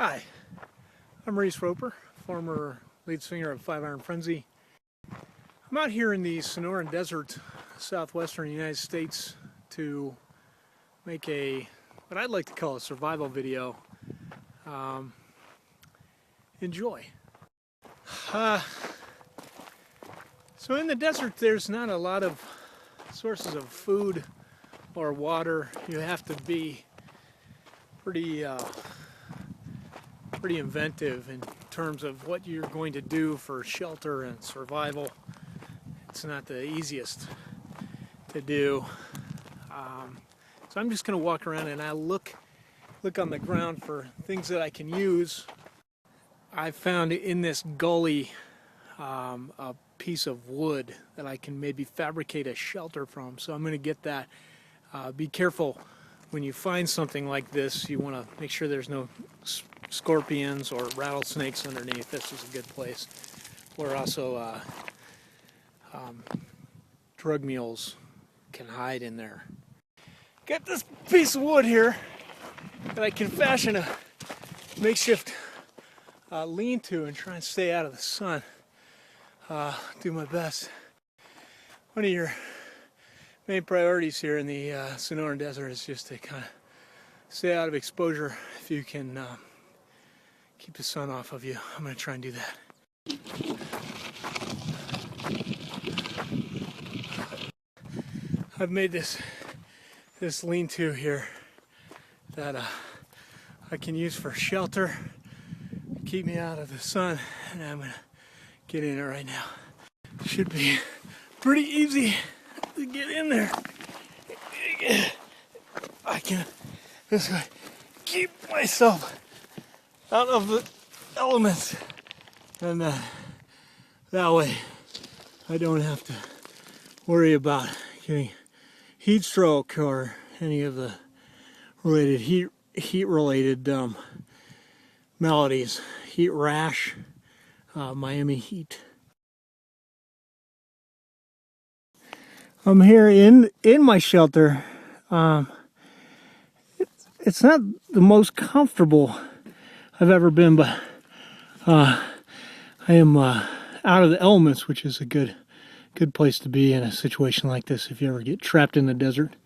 Hi, I'm Reese Roper, former lead singer of FiveIron Frenzy. I'm out here in the Sonoran Desert, southwestern United States, to make what I'd like to call a survival video. Enjoy. So in the desert there's not a lot of sources of food or water. You have to be pretty inventive in terms of what you're going to do for shelter and survival. It's not the easiest to do. So I'm just going to walk around and I look on the ground for things that I can use. I found in this gully a piece of wood that I can maybe fabricate a shelter from. So I'm going to get that. Be careful when you find something like this. You want to make sure there's no scorpions or rattlesnakes underneath. This is a good place. Or also drug mules can hide in there. Got this piece of wood here that I can fashion a makeshift lean-to and try and stay out of the sun. Do my best. One of your main priorities here in the Sonoran Desert is just to kind of stay out of exposure. If you can keep the sun off of you, I'm going to try and do that. I've made this lean-to here that I can use for shelter, keep me out of the sun, and I'm going to get in it right now. Should be pretty easy to get in there. I can this way keep myself out of the elements, and that way I don't have to worry about getting heat stroke or any of the related heat related maladies. Heat rash, Miami heat. I'm here in my shelter. It's not the most comfortable I've ever been, but I am out of the elements, which is a good place to be in a situation like this if you ever get trapped in the desert.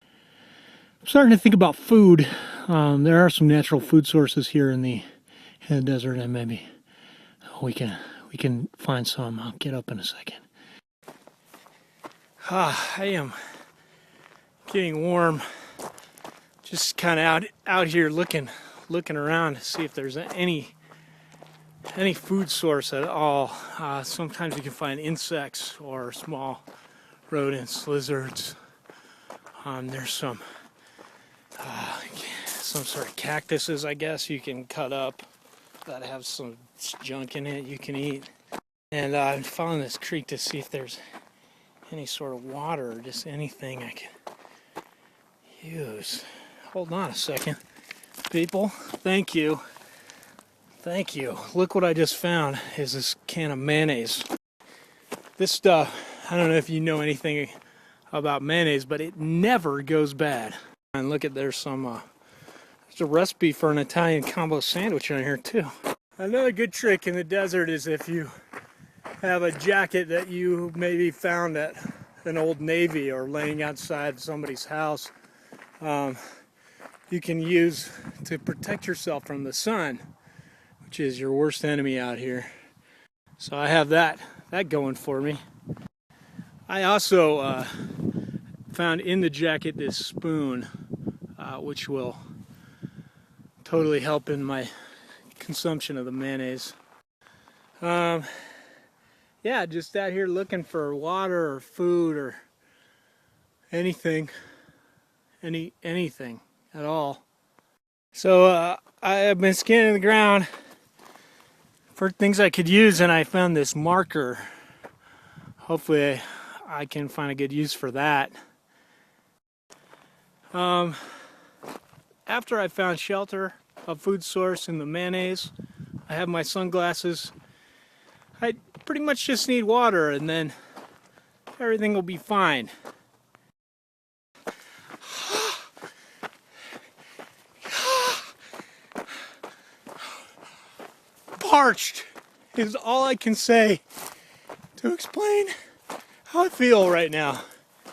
I'm starting to think about food. There are some natural food sources here in the desert, and maybe we can find some. I'll get up in a second. I am getting warm. Just kind of out here looking around to see if there's any food source at all. Sometimes you can find insects or small rodents, lizards. There's some sort of cactuses, I guess, you can cut up that have some junk in it you can eat. And I'm following this creek to see if there's any sort of water or just anything I can use. Hold on a second, people. Thank you. Thank you. Look what I just found is this can of mayonnaise. This stuff, I don't know if you know anything about mayonnaise, but it never goes bad. And look at, there's a recipe for an Italian combo sandwich on here too. Another good trick in the desert is if you have a jacket that you maybe found at an Old Navy or laying outside somebody's house, you can use to protect yourself from the sun, which is your worst enemy out here. So I have that going for me. I also found in the jacket this spoon, which will totally help in my consumption of the mayonnaise. Yeah, just out here looking for water or food or anything at all. So I have been scanning the ground for things I could use, and I found this marker. Hopefully I can find a good use for that. After I found shelter, a food source, in the mayonnaise, I have my sunglasses. I pretty much just need water, and then everything will be fine. parched is all I can say to explain how I feel right now.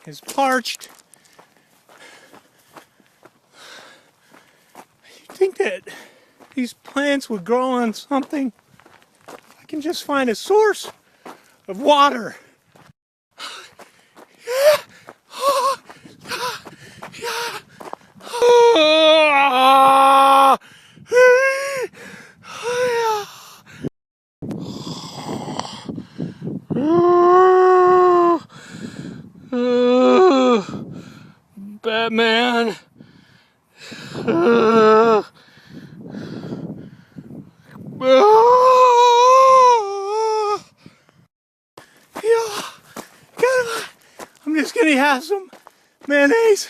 It's parched. You think that these plants would grow on something? I can just find a source of water. Batman. I'm just gonna have some mayonnaise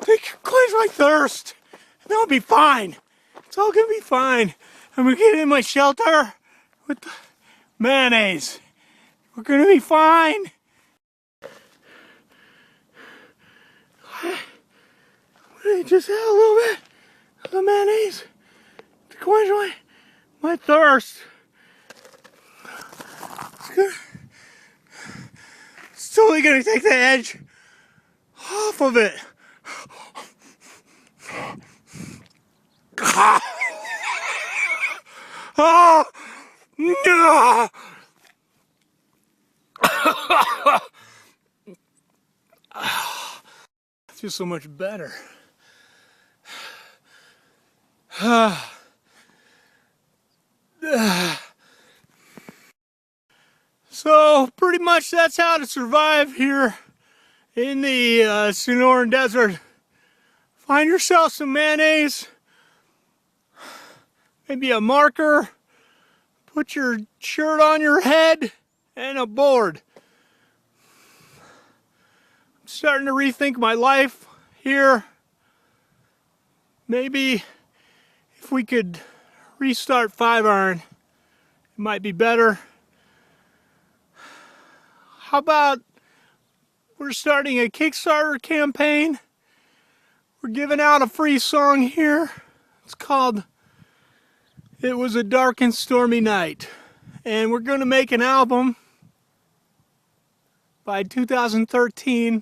to quench my thirst. And that'll be fine. It's all gonna be fine. I'm gonna get in my shelter with the mayonnaise. We're gonna be fine. I just had a little bit of the mayonnaise to quench my thirst. It's totally gonna take the edge off of it. Oh no! I feel so much better. So pretty much that's how to survive here in the Sonoran Desert. Find yourself some mayonnaise, maybe a marker, put your shirt on your head, and a board. I'm starting to rethink my life here. Maybe if we could restart FiveIron, it might be better. How about we're starting a Kickstarter campaign? We're giving out a free song here. It's called It Was a Dark and Stormy Night. And we're going to make an album by 2013.